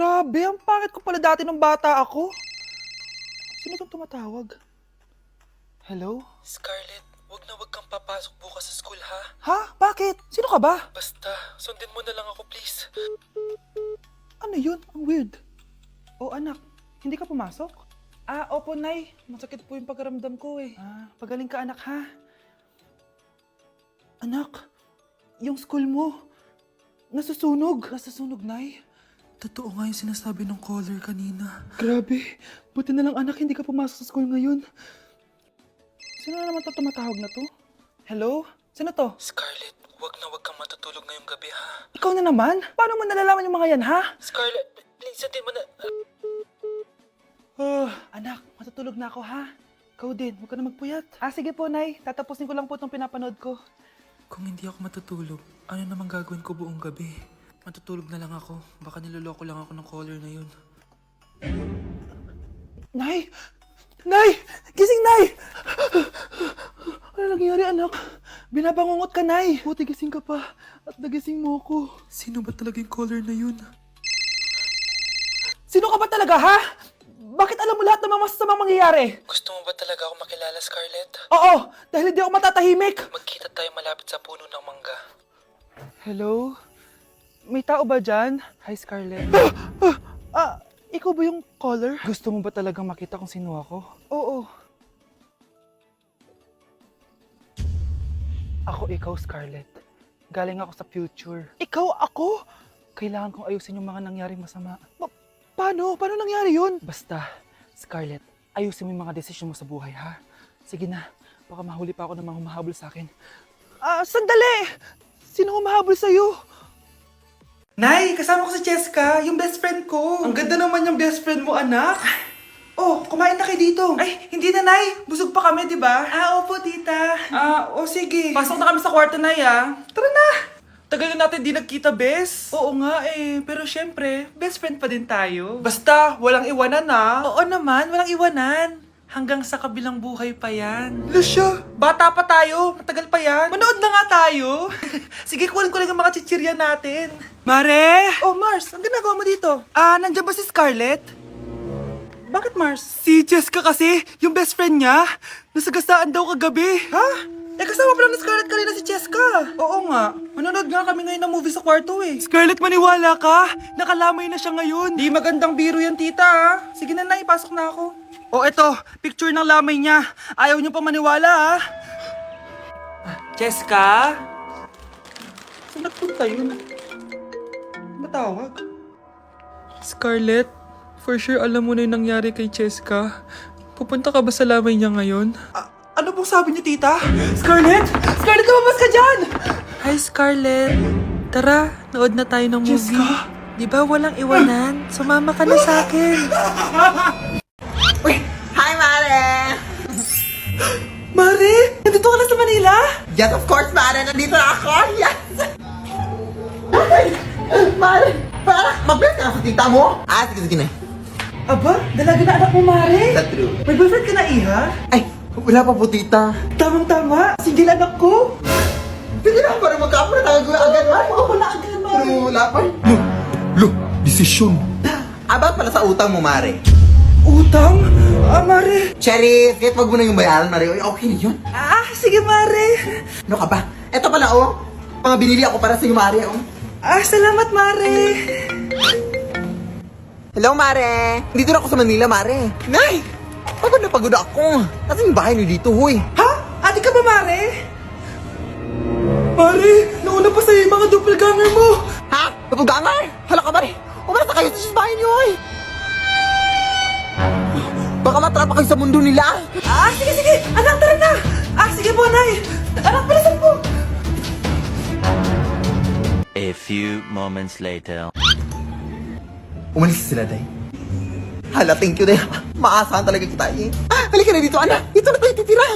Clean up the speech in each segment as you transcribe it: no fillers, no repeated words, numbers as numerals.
Grabe, ang pangit ko pala dati nung bata ako. Sino itong tumatawag? Hello? Scarlett, wag kang papasok bukas sa school ha. Ha? Bakit? Sino ka ba? Basta, sundin mo na lang ako please. Ano yun? Ang weird. Oh anak, hindi ka pumasok? Opo nay. Masakit po yung pagkaramdam ko eh. Pagaling ka anak ha. Anak, yung school mo, nasusunog. Nasusunog nay. Totoo nga yung sinasabi ng caller kanina. Grabe, buti na lang anak hindi ka pumasok sa school ngayon. Sino na naman tumatawag na to? Hello? Sino to? Scarlett, wag kang matutulog ngayong gabi ha. Ikaw na naman? Paano mo nalalaman yung mga yan ha? Scarlett, please sundin mo na. Anak, matutulog na ako ha. Ikaw din, huwag ka na magpuyat. Sige po, Nay. Tatapusin ko lang po itong pinapanood ko. Kung hindi ako matutulog, ano namang gagawin ko buong gabi? Matutulog na lang ako. Baka niloloko lang ako ng caller na yun. Nay! Nay! Gising, Nay! Ano nangyari, anak? Binabangungot ka, Nay. Buti gising ka pa. At nagising mo ako. Sino ba talaga yung caller na yun? Sino ka ba talaga, ha? Bakit alam mo lahat ng mga masasamang mangyayari? Gusto mo ba talaga ako makilala, Scarlett? Oo, dahil hindi ako matatahimik. Magkita tayo malapit sa puno ng mangga. Hello? May tao ba dyan? Hi, Scarlett. Ikaw ba yung caller? Gusto mo ba talagang makita kung sino ako? Oo. Ako ikaw, Scarlett. Galing ako sa future. Ikaw ako? Kailangan kong ayusin yung mga nangyaring masama. Paano? Paano nangyari yun? Basta, Scarlett, ayusin mo yung mga desisyon mo sa buhay, ha? Sige na, baka mahuli pa ako ng mga humahabol sa akin. Sandali! Sino humahabol sa'yo? Nay, kasama ko si Cheska, yung best friend ko. Ang ganda naman yung best friend mo, anak. Oh, kumain na kayo dito. Ay, hindi na, Nay. Busog pa kami, di ba? Opo, tita. Sige. Pasok na kami sa kwarto, Nay, Tara na. Tagal na natin di nagkita, bes. Oo nga eh, pero syempre, best friend pa din tayo. Basta, walang iwanan Oo naman, walang iwanan. Hanggang sa kabilang buhay pa yan. Lucia, bata pa tayo. Matagal pa yan. Manood na nga tayo. Sige, kunin ko lang ang mga chichirya natin. Mare! Oh, Mars, ang ginagawa mo dito? Nandiyan ba si Scarlett? Bakit, Mars? Si Jessica kasi, yung best friend niya. Nasagasaan daw kagabi. Ha? Kasama pala ni Scarlett kanina si Cheska. Oo nga. Manonood nga kami ngayon ng movie sa kwarto eh. Scarlett, maniwala ka. Nakalamay na siya ngayon. Di magandang biro yan, tita. Sige na, ipasok na ako. Eto. Picture ng lamay niya. Ayaw niyo pa maniwala, Cheska? Saan nagpunta yun? Matawag? Scarlett, for sure alam mo na yung nangyari kay Cheska. Pupunta ka ba sa lamay niya ngayon? Ano pong sabi niyo, tita? Scarlett! Scarlett, lumabas ka dyan! Hi, Scarlett. Tara, nood na tayo ng movie. Jessica? Di ba walang iwanan? Sumama ka na sa akin. Uy! Hi, Mare! Mare! Nandito ka na sa Manila? Yes, of course, Mare! Nandito na ako! Yes! Ay! Mare! Para! Mag-bless ka sa tita mo! Sige na. Aba, dalaga na anak mo, Mare. That's true. May boyfriend ka na, Iha? Ay! Wala pa po, tita. Tamang-tama. Single anak ko. Sige na, para magkapura tayo agad, Mare. Ako na agad, Mare. Pero wala pa. Desisyon. About pala sa utang mo, Mare. Utang? Mare. Cherry, kahit wag mo na yung bayaran, Mare. Okay na yun. Sige, Mare. Ano ka ba? Eto pala, mga binili ako para sa'yo, Mare, Salamat, Mare. Hello, Mare. Dito na ako sa Manila, Mare. Nay! Pagod na pagod ako. Kasi yung bahay niyo dito, huy. Ha? Ate ka ba, Mare? Mare, nauna pa sa'yo yung mga doppelganger mo. Ha? Napugangar? Hala ka, Mare. Umalas na kayo sa bahay niyo, huy. Baka matrapa kayo sa mundo nila. Sige. Anak, tara na. Sige po, Nay. Anak, bilisan po. A few moments later. Umalis sila, Day. Hala, thank you, Day. Maasahan talaga kita, Halika na dito, anak. Dito na tayo titira.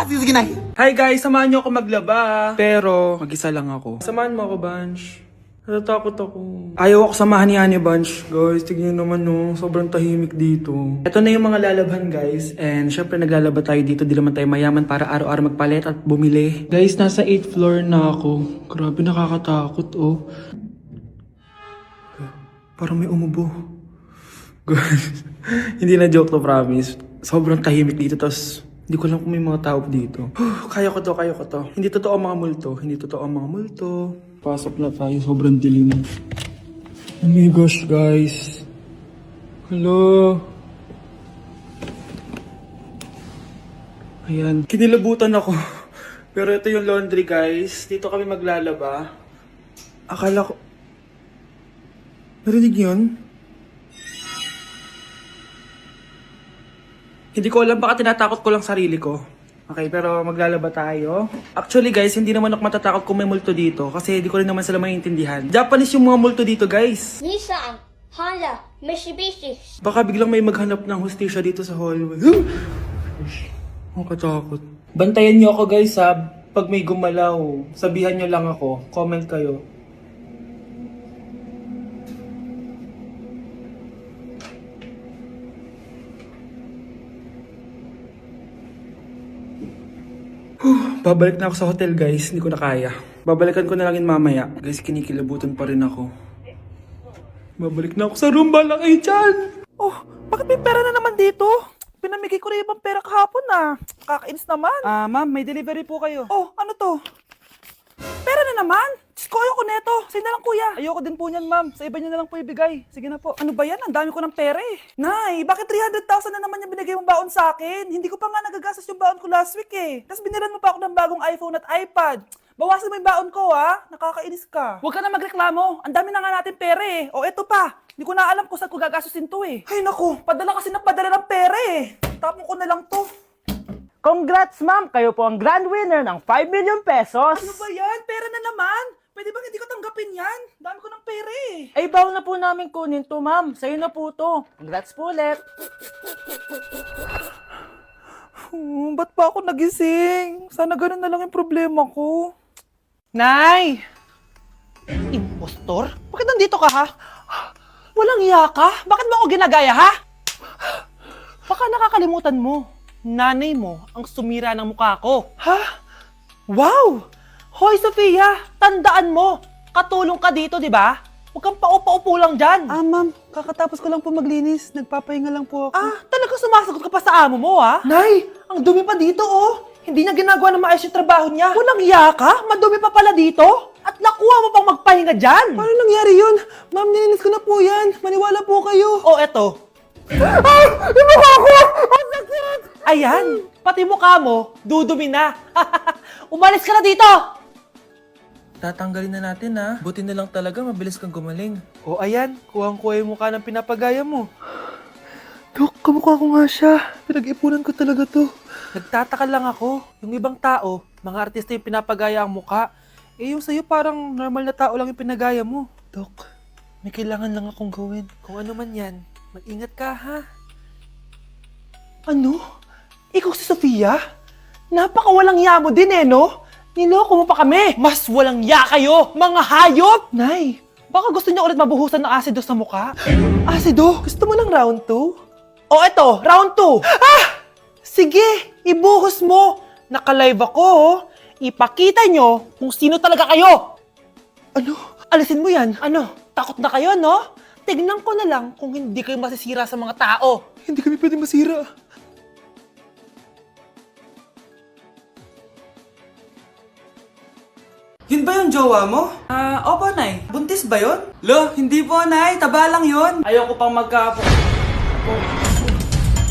Sige na. Hi guys, samahan niyo ako maglaba. Pero, mag-isa lang ako. Samahan mo ako, Bunch. Natatakot ako. Ayaw ako samahan ni Honey Bunch. Guys, tignan naman sobrang tahimik dito. Ito na yung mga lalabhan, guys. And syempre naglalaba tayo dito. Di naman tayo mayaman para araw-araw magpalit at bumili. Guys, nasa 8th floor na ako. Grabe, nakakatakot, Parang may umubo. Guys, hindi na joke to, promise. Sobrang tahimik dito, tas hindi ko alam kung may mga tao dito. Kaya ko to. Hindi totoo ang mga multo. Pasok na tayo, sobrang dilim. Oh my gosh, guys. Hello. Ayan, kinilabutan ako. Pero ito yung laundry, guys. Dito kami maglalaba. Akala ko... Narinig yun? Hindi ko alam, baka tinatakot ko lang sarili ko. Okay, pero maglalaba tayo. Actually guys, hindi naman ako matatakot kung may multo dito kasi hindi ko rin naman sila maintindihan. Japanese yung mga multo dito, guys. Nissan, Honda, Mitsubishi. Baka biglang may maghanap ng hustisya dito sa hallway. Ang katakot. Bantayan niyo ako, guys, ha. Pag may gumalaw, sabihan niyo lang ako. Comment kayo. Babalik na ako sa hotel, guys. Hindi ko na kaya. Babalikan ko na lang yun mamaya. Guys, kinikilabutan pa rin ako. Babalik na ako sa room. Bala kayo dyan! Oh, bakit may pera na naman dito? Pinamigay ko rin ibang pera kahapon Kakainis naman. Ma'am, may delivery po kayo. Oh, ano to? Pera na naman? Diyos ko, ayoko neto. Sa'yo na lang, kuya. Ayoko din po niyan, ma'am. Sa iba niyo na lang po ibigay. Sige na po. Ano ba yan? Ang dami ko ng pera eh. Nay, bakit 300,000 na naman yung binigay mong baon sa akin? Hindi ko pa nga nagagastos yung baon ko last week eh. Tapos biniran mo pa ako ng bagong iPhone at iPad. Bawasan mo yung baon ko, ha? Nakakainis ka. Huwag ka na magreklamo. Ang dami na nga natin pera eh. O eto pa. Hindi ko na alam kung saan ko gagastusin to eh. Ay naku, padala kasi ng padala ng pera eh. Tapon ko na lang to. Congrats, ma'am! Kayo po ang grand winner ng 5 million pesos. Ano ba yan? Pera na naman. Pwede ba hindi ko tanggapin yan? Dami ko ng pera eh. Ay, bawal na po namin kunin to, ma'am. Sa'yo na po to. Congrats po ulit. Ba't pa ako nagising? Sana ganun na lang yung problema ko. Nay! Impostor? Bakit nandito ka, ha? Walang iya ka? Bakit mo ako ginagaya, ha? Baka nakakalimutan mo. Nanay mo ang sumira ng mukha ko. Ha? Wow! Hoy, Sofia! Tandaan mo! Katulong ka dito, di ba? Huwag kang paupa-upo lang dyan. Ma'am, kakatapos ko lang po maglinis. Nagpapahinga lang po ako. Talaga sumasagot ka pa sa amo mo, ha? Nay, ang dumi pa dito, oh. Hindi na ginagawa ng maayos yung trabaho niya. Walang iya ka? Madumi pa pala dito? At nakuha mo pang magpahinga dyan. Paano nangyari yun? Ma'am, nilinis ko na po yan. Maniwala po kayo. Oh, eto. Yung mukha ko! Ang sakit! Ayan, pati mukha mo, dudumi na. Umalis ka na dito! Tatanggalin na natin, ha. Buti na lang talaga, mabilis kang gumaling. O ayan, kuhang-kuha yung mukha ng pinapagaya mo. Dok, kamukha ko nga siya. Pinag-ipunan ko talaga to. Nagtataka lang ako. Yung ibang tao, mga artista yung pinapagaya ang mukha. Eh yung sa'yo parang normal na tao lang yung pinagaya mo. Dok, may kailangan lang akong gawin. Kung ano man yan, mag-ingat ka ha. Ano? Ikaw si Sofia? Napakawalang ya mo din eh, no? Niloko mo pa kami! Mas walang ya kayo, mga hayop! Nay, baka gusto niyo ulit mabuhusan ng asido sa mukha? Asido? Gusto mo ng round 2? O eto, round 2! Sige, ibuhos mo! Naka-live ako, oh. Ipakita nyo kung sino talaga kayo! Ano? Alisin mo yan? Ano? Takot na kayo, no? Tignan ko na lang kung hindi kayo masisira sa mga tao. Hindi kami pwede masira. Yun ba yung jowa mo? Opo, Nay. Buntis ba yun? Lo, hindi po, Nay. Taba lang yun. Ayoko pang magkapo.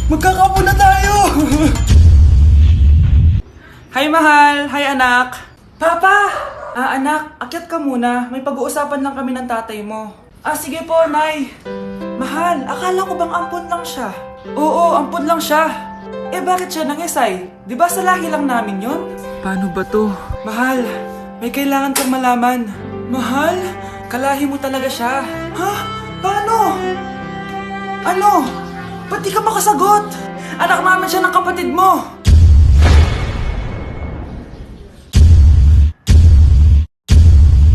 Magkakapo na tayo! Hi, mahal. Hi, anak. Papa! Anak, akyat ka muna. May pag-uusapan lang kami ng tatay mo. Sige po, Nay. Mahal, akala ko bang ampon lang siya? Oo, ampon lang siya. Bakit siya nangisay? Di ba sa lahi lang namin yun? Paano ba to? Mahal, may kailangan kang malaman. Mahal? Kalahi mo talaga siya. Ha? Paano? Ano? Ba't di ka makasagot? Anak namin siya ng kapatid mo.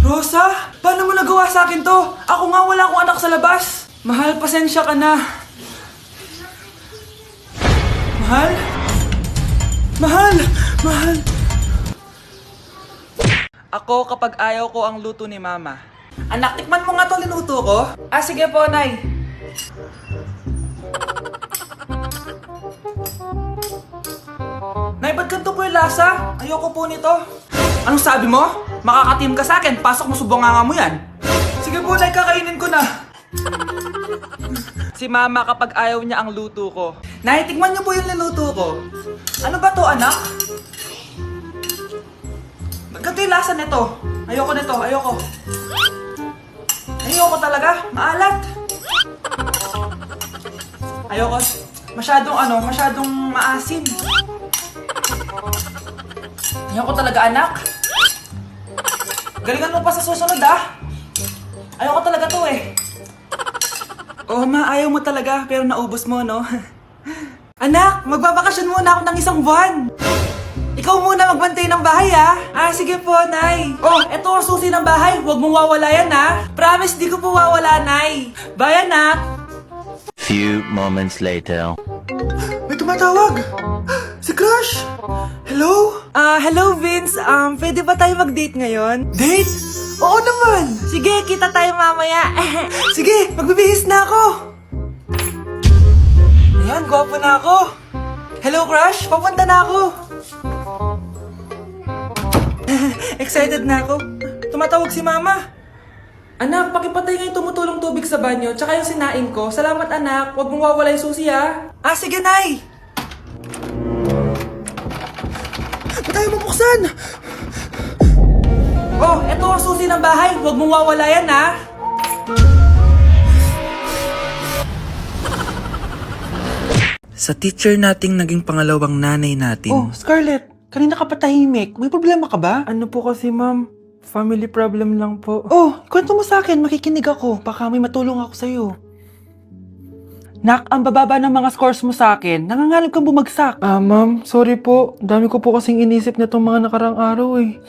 Rosa? Paano mo nagawa sa akin to? Ako nga wala akong anak sa labas. Mahal, pasensya ka na. Mahal? Mahal! Mahal! Ako kapag ayaw ko ang luto ni Mama. Anak, tikman mo nga itong linuto ko. Ah, sige po, Nay. Nay, ba't ganito po yung lasa? Ayoko po nito. Anong sabi mo? Makakatim ka sa akin, pasok mo subonganga mo yan. Sige po, Nay, kakainin ko na. Si Mama kapag ayaw niya ang luto ko. Nay, tikman niyo po yung niluto ko. Ano ba to, anak? Ganito yung lasa nito. Ayoko nito, ayoko. Ayoko talaga, maalat. Ayoko. Masyadong maasim. Ayoko talaga, anak. Galingan mo pa sa susunod, ah. Ayoko talaga to, eh. Oh, ma, ayaw mo talaga, pero naubos mo, no? Anak, magbabakasyon muna ako ng 1 buwan. Ikaw muna magbantay ng bahay, ah. Ah, sige po, Nay. Oh, eto ang susi ng bahay. Huwag mong wawala yan, ah. Promise, di ko po wawala, Nay. Bye, anak. Few moments later. May tumatawag. Si Crush. Hello? Hello, Vince. Pwede ba tayo mag-date ngayon? Date? Oo naman. Sige, kita tayo mamaya. Sige, magbibihis na ako. Ayan, gwapo na ako. Hello, Crush. Papunta na ako. Excited na ako. Tumatawag si Mama. Anak, pakipatay nga yung tumutulong tubig sa banyo, tsaka yung sinain ko. Salamat, anak. Huwag mong wawala yung susi, ha? Ah, sige, Nay. Ba't tayo mabuksan? Oh, eto ang susi ng bahay. Huwag mong wawala yan, ha? Sa teacher nating naging pangalawang nanay natin. Oh, Scarlett. Kanina ka pa tahimik. May problema ka ba? Ano po kasi, ma'am? Family problem lang po. Oh, kwento mo sa akin. Makikinig ako. Baka may matulong ako sa'yo. Nak, ang bababa ng mga scores mo sa akin. Nangangalib kang bumagsak. Ma'am, sorry po. Dami ko po kasing inisip na itong mga nakarang araw eh.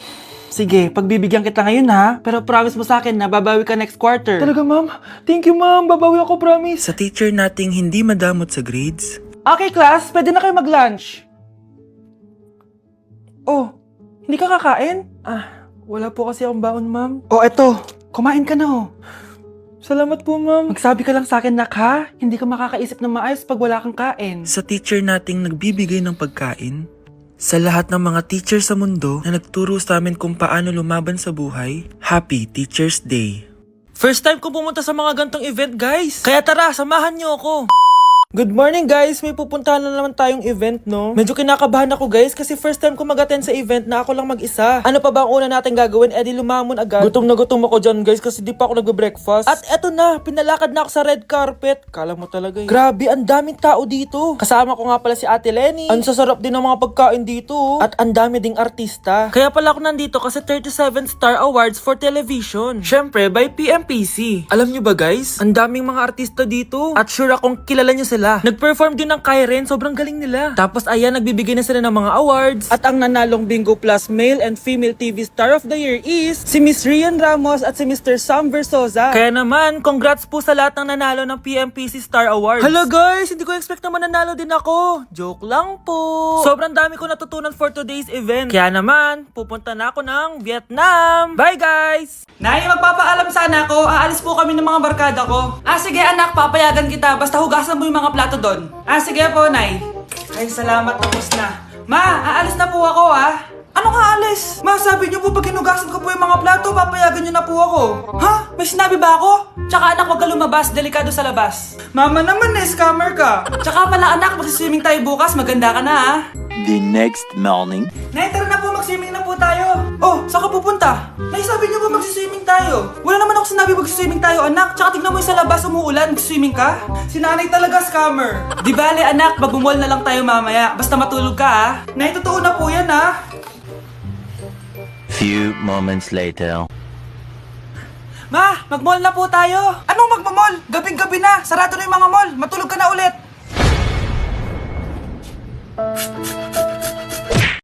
Sige, pagbibigyan kita ngayon ha. Pero promise mo sa akin na babawi ka next quarter. Talaga, ma'am? Thank you, ma'am. Babawi ako, promise. Sa teacher nating hindi madamot sa grades. Okay, class. Pwede na kayo mag-lunch. Oh, hindi ka kakain? Wala po kasi akong baon, ma'am. Oh, eto. Kumain ka na, oh. Salamat po, ma'am. Magsabi ka lang sa akin, nak, ha? Hindi ka makakaisip ng maayos pag wala kang kain. Sa teacher nating nagbibigay ng pagkain. Sa lahat ng mga teacher sa mundo na nagturo sa amin kung paano lumaban sa buhay, Happy Teacher's Day. First time ko pumunta sa mga gantong event, guys. Kaya tara, samahan niyo ako. Good morning, guys! May pupuntahan na naman tayong event, no? Medyo kinakabahan ako, guys, kasi first time ko mag-attend sa event na ako lang mag-isa. Ano pa ba ang una natin gagawin? Eh di lumamon agad. Gutom na gutom ako dyan, guys, kasi di pa ako nagbe-breakfast. At eto na, pinalakad na ako sa red carpet. Kala mo talaga yun. Grabe, ang daming tao dito. Kasama ko nga pala si Ate Lenny. Ang sasarap din ng mga pagkain dito. At ang dami ding artista. Kaya pala ako nandito kasi 37 Star Awards for Television. Syempre, by PMPC. Alam nyo ba, guys? Ang daming mga artista dito. At sure akong kilala nyo sila. Nag-perform din ng Kairen, sobrang galing nila. Tapos ayan, nagbibigay na sila ng mga awards. At ang nanalong Bingo Plus Male and Female TV Star of the Year is si Miss Rian Ramos at si Mr. Sam Versosa. Kaya naman, congrats po sa lahat ng nanalo ng PMPC Star Awards. Hello guys, hindi ko expect na mananalo din ako. Joke lang po. Sobrang dami ko natutunan for today's event. Kaya naman, pupunta na ako ng Vietnam. Bye guys! Nay, magpapaalam sana ako. Aalis po kami ng mga barkada ko. Sige anak, papayagan kita. Basta hugasan mo yung mga plato doon. Sige po, Nay. Ay, salamat. Tapos na. Ma, aalis na po ako, ah. Anong aalis? Ma, sabi niyo po pag hinugasan ko po yung mga plato, papayagan niyo na po ako. Ha? May sinabi ba ako? Tsaka anak, huwag ka lumabas. Delikado sa labas. Mama naman eh, scammer ka. Tsaka pala anak, magsiswimming tayo bukas. Maganda ka na, ah. The next morning. Nay, tara na po, mag-swimming na po tayo. Oh, saan ka pupunta? Nay, sabi niyo po mag-swimming tayo. Wala naman ako sinabi mag-swimming tayo, anak. Tsaka tignan mo yung sa labas, umuulan, mag-swimming ka? Si nanay talaga scammer. Di bale, anak, mag-mall na lang tayo mamaya. Basta matulog ka, ah. Nay, totoo na po yan, ah. Few moments later. Ma, mag-mall na po tayo. Anong mag-mall? Gabing-gabi na. Sarado na yung mga mall. Matulog ka na ulit.